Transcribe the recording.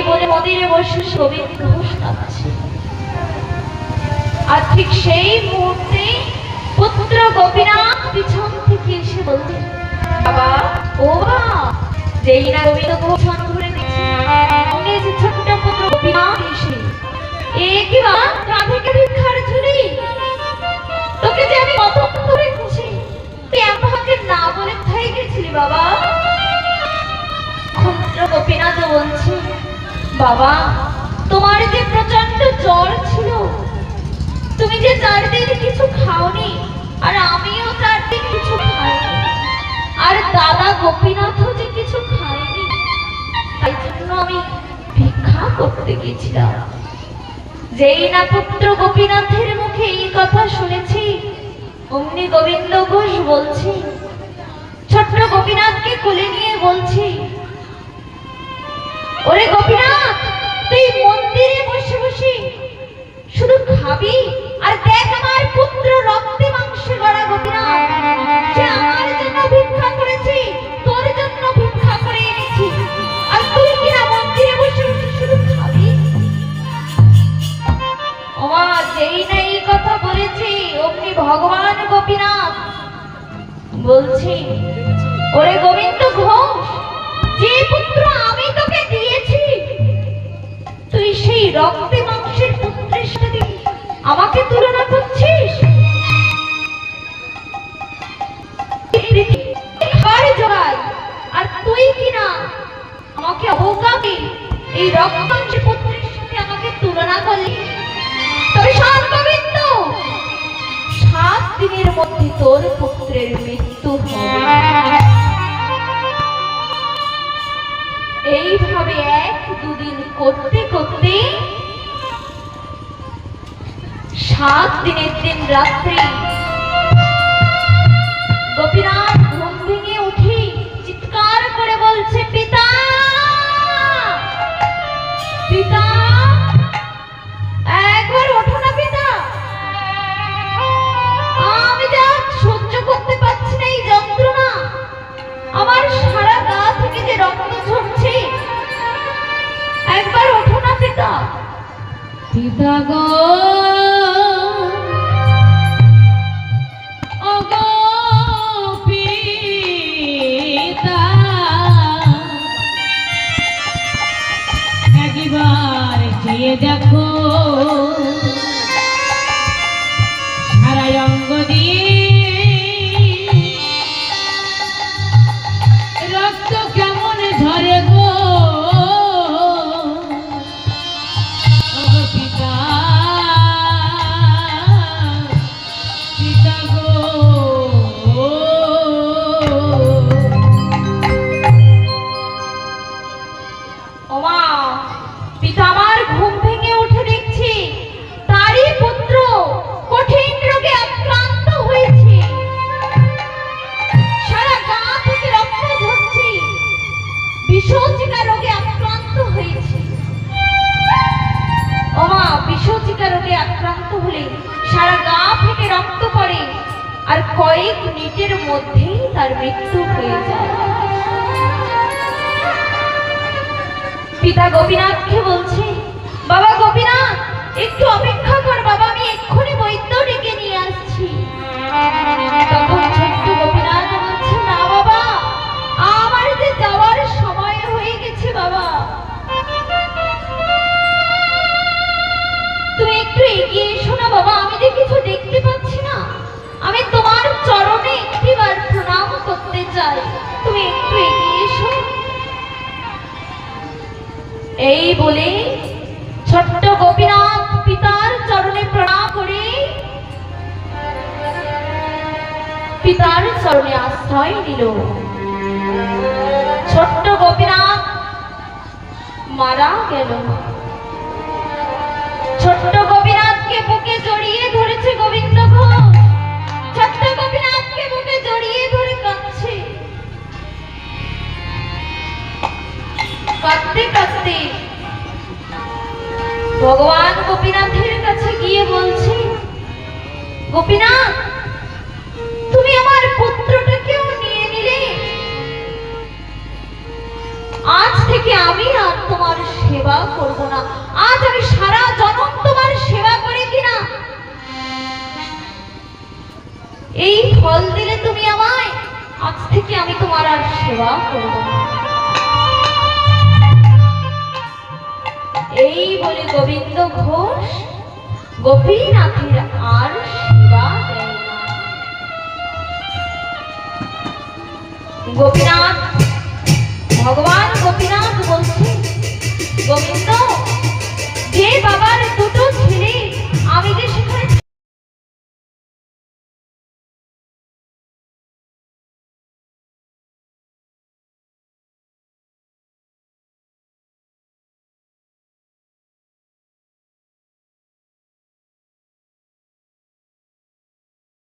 বলে মন্দিরে বসে গোবিন্দ ঘোষ কাঁদছে। আর ঠিক সেই মুহূর্তে পুত্র গোপীনাথ পিছন থেকে এসে বললেন, বাবা ও বাবা, যেই না গোবিন্দ ঘোষ ধরে নিয়েছে ছোট্ট পুত্র গোপীনাথ এসে, এ কি বাবা রাধিকে ভিক্ষার ঝুলি, তোকে যে আমি কত ধরে খুশি, তুই আমাকে না বলে থাই গেছিলি বাবা। পুত্র গোপীনাথ বলছে, বাবা তোমার যে প্রচন্ড জ্বর ছিল, তুমি যে 4 দিন কিছু খাওনি, আর আমিও 4 দিন কিছু খাইনি, আর দাদা গোপীনাথও যে কিছু খায়নি, তাই জন্য আমি ভিক্ষা করতে গেছিলাম। যেই না পুত্র গোপীনাথের মুখে এই কথা শুনেছি, অমনি গোবিন্দ ঘোষ বলছি, ছোট্ট গোপীনাথকে কোলে নিয়ে বলছি, ওরে গোপীনাথ, তুই মন্দিরে বসে বসে শুধু খাবি আর দেখ আমার পুত্র রক্তে মাংসে গড়া গোপীনাথ, সে আমার জন্য ভিক্ষা করেছে, তোর জন্য ভিক্ষা করে এনেছি, আর তুই কিনা মন্দিরে বসে বসে শুধু খাবি। ওমা যেই না এই কথা বলেছি, অমনি ভগবান গোপীনাথ বলছি, ওরে গোবিন্দ ঘোষ, যে পুত্র আমি তোকে দিয়েছি, তুই সেই রক্তে মাংসের পুত্রের সাথে আমাকে তুলনা করছিস? আর তুই কিনা আমাকে অবজ্ঞাকে এই রক্ত মাংসের পুত্রের সাথে আমাকে তুলনা করলি। তবে শোন গোবিন্দ, 7 দিনের মধ্যে তোর পুত্রের মৃত্যু হবে। এইভাবে 1-2 দিন করতে করতে 7 দিনের দিন রাত্রি গোপীনাথ ঘুম ভেঙে উঠে চিৎকার করে বলছে, পিতা পিতা, একবার ওঠো না পিতা, আমি যা সহ্য করতে পারছি না এই যন্ত্রণা, আমার সারা গা থেকে যে রক্ত ঝরছে, একবার ওঠো না পিতা। পিতা গো, ও গো পিতা, একবার চেয়ে দেখো, সারা অঙ্গ দিয়ে রক্ত কেমন ঝরে গো, পিতা পিতা গো। ওমা পিতা আমার ঘুম ভেঙে উঠে দেখছি তারই পুত্র কঠিন রোগে আক্রান্ত হয়েছে, সারা গা থেকে রক্ত ঝরছে, বিষচিকা রোগে আক্রান্ত হয়েছে। ওমা বিষচিকা রোগে আক্রান্ত হলে সারা গা থেকে রক্ত পড়ে, আর কয়েক মিনিটের মধ্যেই তার মৃত্যু হয়ে যায়। পিতা গোপীনাথকে বলছে, বাবা গোপীনাথ, একটু অপেক্ষা কর বাবা, আমি এক্ষুনি বৈদ্য ডেকে নিয়ে আসছি। তখন ছোট্ট গোপীনাথ বলছে, না বাবা, আমার যে যাওয়ার সময় হয়ে গেছে বাবা, তুমি একটু এগিয়ে এসো না বাবা, আমি যে কিছু দেখতে পাচ্ছি না, আমি তোমার চরণে একটিবার প্রণাম করতে চাই, তুমি একটু এগিয়ে এসো। এই বলে ছোট্ট গোপীনাথ পিতার চরণে প্রণাম করে পিতার চরণে আশ্রয় নিল। ছোট্ট গোপীনাথ মারা গেল। ছোট্ট গোপীনাথকে বুকে জড়িয়ে ধরেছে গোবিন্দ ঘোষ, ছোট্ট গোপীনাথকে বুকে জড়িয়ে ধরে কাঁদছে। কাঁদতে কাঁদতে ভগবান গোপীনাথের কাছে গিয়ে বলছে, গোপীনাথ, তুমি আমার পুত্রটাকেও নিয়ে নিলে, আজ থেকে আমি আর তোমার সেবা করব না। আজ আমি সারা জনম তোমার সেবা করে কিনা এই ফল দিলে তুমি আমায়, আজ থেকে আমি তোমার আর সেবা করব না। এই বলে গোবিন্দ ঘোষ গোপীনাথের আর সেবা দেয় না। গোপীনাথ, ভগবান গোপীনাথ বলছে, গোবিন্দ, যে বাবার দুটো ছেলে আমি যে